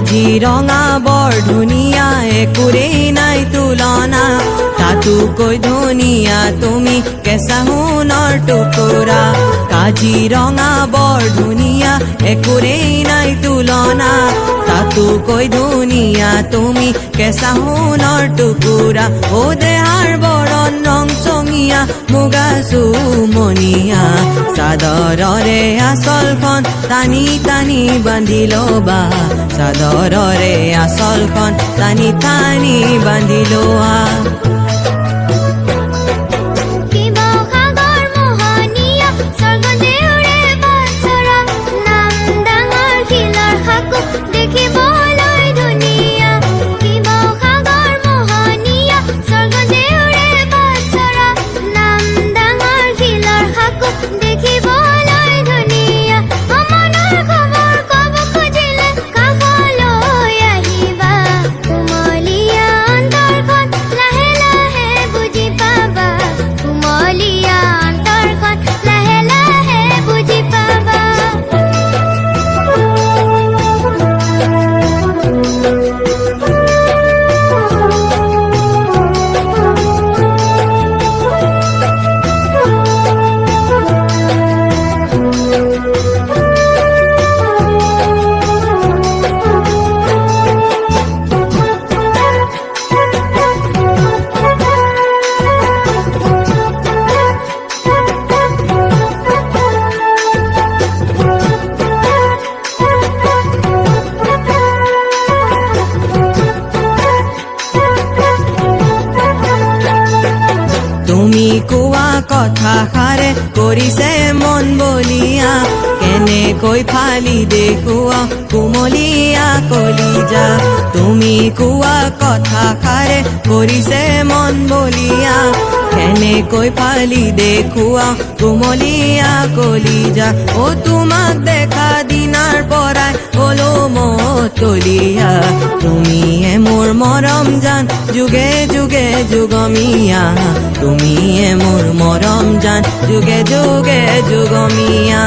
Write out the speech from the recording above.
কাজিৰঙা বৰ ধুনীয়া একোৰেই নাই তুলনা তাতোকৈ ধুনীয়া তুমি কেঁচা সোণৰ টুকুৰা কাজিৰঙা বৰ ধুনীয়া একোৰেই নাই তুলনা তাতোকৈ ধুনীয়া তুমি কেঁচা সোণৰ টুকুৰা ও দেহাৰ বৰণ ৰং চঙীয়া মুগা চুমনীয়া চাদৰৰে আঁচলখন টানি টানি বান্ধি ল'বা চাদৰৰে আঁচলখন টানি টানি বান্ধি লোৱা তুমি কোৱা কথাষাৰে কৰিছে মন বলিয়া কেনেকৈ ফালি দেখুৱা কুমলীয়া কলিজা তুমি কোৱা কথাষাৰে কৰিছে মন বলিয়া কেনেকৈ ফালি দেখুৱা কুমলীয়া কলিজা ও তোমাক দেখা দিনাৰ পৰাই হলো মতলীয়া তুমিয়ে মোৰ মৰম জান যুগে যুগে যুগমীয়া তুমিয়ে মোৰ মৰম জান যুগে যুগে যুগমীয়া